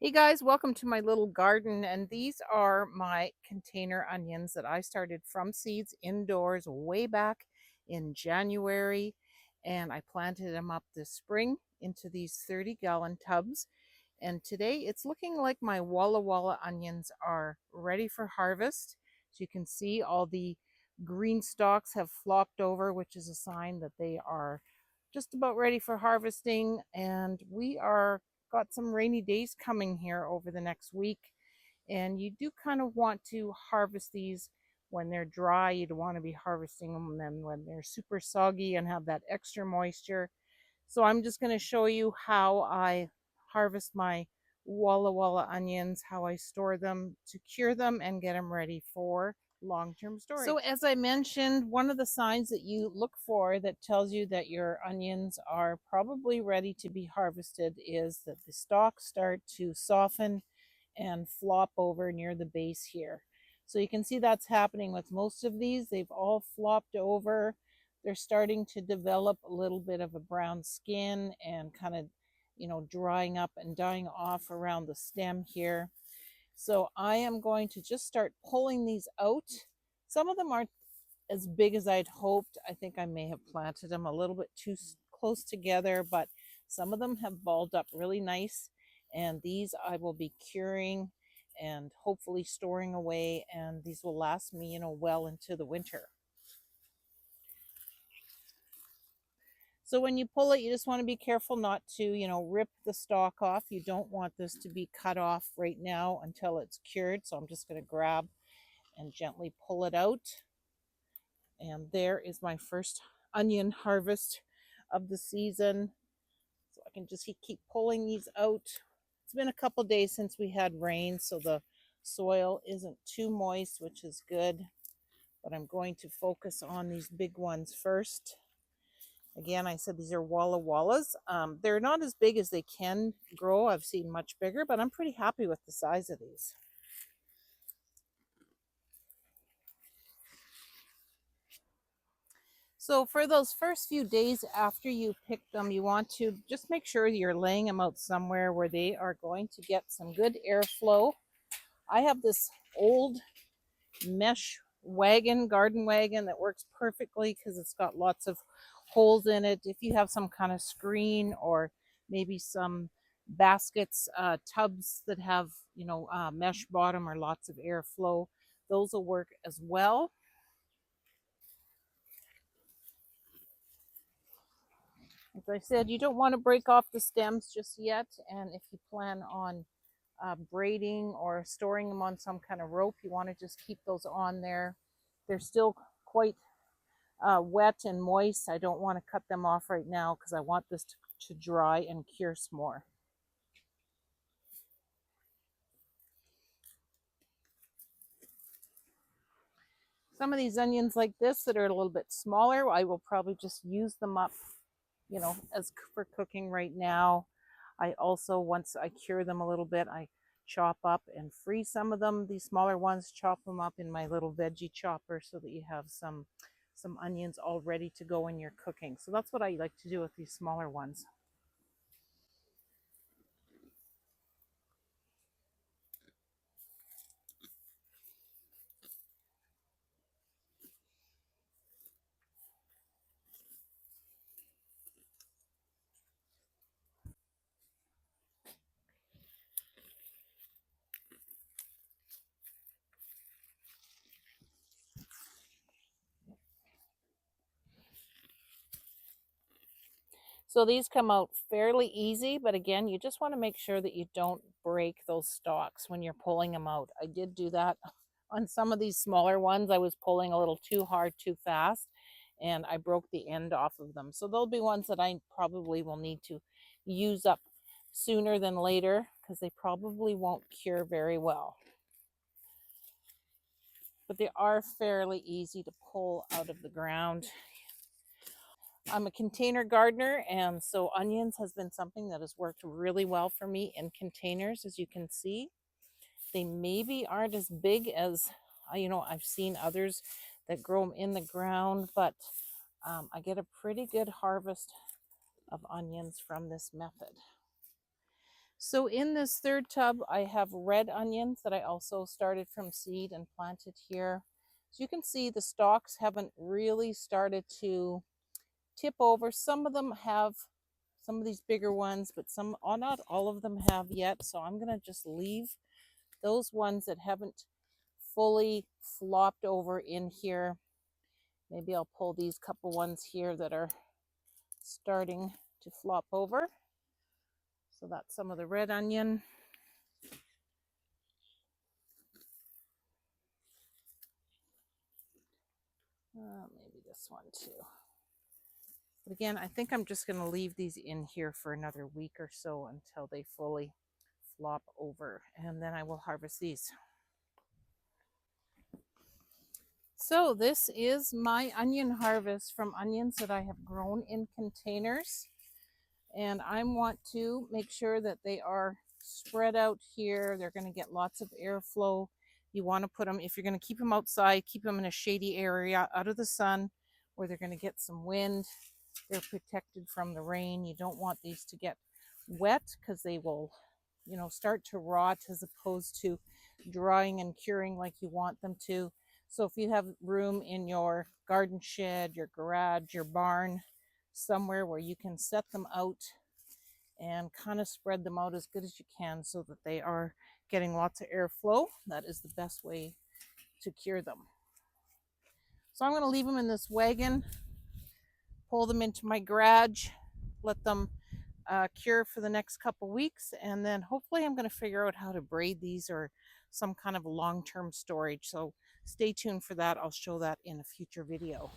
Hey guys, welcome to my little garden. And these are my container onions that I started from seeds indoors way back in January. And I planted them up this spring into these 30-gallon tubs. And today it's looking like my Walla Walla onions are ready for harvest. So you can see all the green stalks have flopped over, which is a sign that they are just about ready for harvesting. And we are got some rainy days coming here over the next week. And you do kind of want to harvest these when they're dry. You don't want to be harvesting them then when they're super soggy and have that extra moisture. So I'm just going to show you how I harvest my Walla Walla onions, how I store them to cure them and get them ready for long-term storage. So as I mentioned, one of the signs that you look for that tells you that your onions are probably ready to be harvested is that the stalks start to soften and flop over near the base here. So you can see that's happening with most of these. They've all flopped over. They're starting to develop a little bit of a brown skin and kind of, drying up and dying off around the stem here. So I am going to just start pulling these out. Some of them aren't as big as I'd hoped. I think I may have planted them a little bit too close together, but some of them have balled up really nice. And these I will be curing and hopefully storing away. And these will last me, well into the winter. So when you pull it, you just want to be careful not to, rip the stalk off. You don't want this to be cut off right now until it's cured. So I'm just going to grab and gently pull it out. And there is my first onion harvest of the season. So I can just keep pulling these out. It's been a couple days since we had rain, so the soil isn't too moist, which is good. But I'm going to focus on these big ones first. Again, I said these are Walla Wallas. They're not as big as they can grow. I've seen much bigger, but I'm pretty happy with the size of these. So for those first few days after you pick them, you want to just make sure you're laying them out somewhere where they are going to get some good airflow. I have this old mesh wagon, garden wagon, that works perfectly because it's got lots of holes in it. If you have some kind of screen or maybe some baskets, tubs that have, mesh bottom or lots of airflow, those will work as well. As I said, you don't want to break off the stems just yet. And if you plan on braiding or storing them on some kind of rope, you want to just keep those on there. They're still quite wet and moist. I don't want to cut them off right now because I want this to dry and cure some more. Some of these onions like this that are a little bit smaller, I will probably just use them up, as for cooking right now. I also, once I cure them a little bit, I chop up and freeze some of them. These smaller ones, chop them up in my little veggie chopper so that you have some onions all ready to go in your cooking. So that's what I like to do with these smaller ones. So these come out fairly easy, but again, you just want to make sure that you don't break those stalks when you're pulling them out. I did do that on some of these smaller ones. I was pulling a little too hard, too fast, and I broke the end off of them. So there'll be ones that I probably will need to use up sooner than later because they probably won't cure very well. But they are fairly easy to pull out of the ground. I'm a container gardener, and so onions has been something that has worked really well for me in containers. As you can see, they maybe aren't as big as, I've seen others that grow them in the ground, but I get a pretty good harvest of onions from this method. So in this third tub, I have red onions that I also started from seed and planted here. So you can see the stalks haven't really started to tip over. Some of them have, some of these bigger ones, but some, not all of them have yet. So I'm going to just leave those ones that haven't fully flopped over in here. Maybe I'll pull these couple ones here that are starting to flop over. So that's some of the red onion. Maybe this one too. But again, I think I'm just going to leave these in here for another week or so until they fully flop over, and then I will harvest these. So this is my onion harvest from onions that I have grown in containers. And I want to make sure that they are spread out here. They're going to get lots of airflow. You want to put them, if you're going to keep them outside, keep them in a shady area out of the sun where they're going to get some wind. They're protected from the rain. You don't want these to get wet because they will, you know, start to rot as opposed to drying and curing like you want them to. So if you have room in your garden shed, your garage, your barn, somewhere where you can set them out and kind of spread them out as good as you can so that they are getting lots of airflow, that is the best way to cure them. So I'm going to leave them in this wagon, pull them into my garage, let them cure for the next couple weeks, and then hopefully I'm going to figure out how to braid these or some kind of long-term storage. So stay tuned for that. I'll show that in a future video.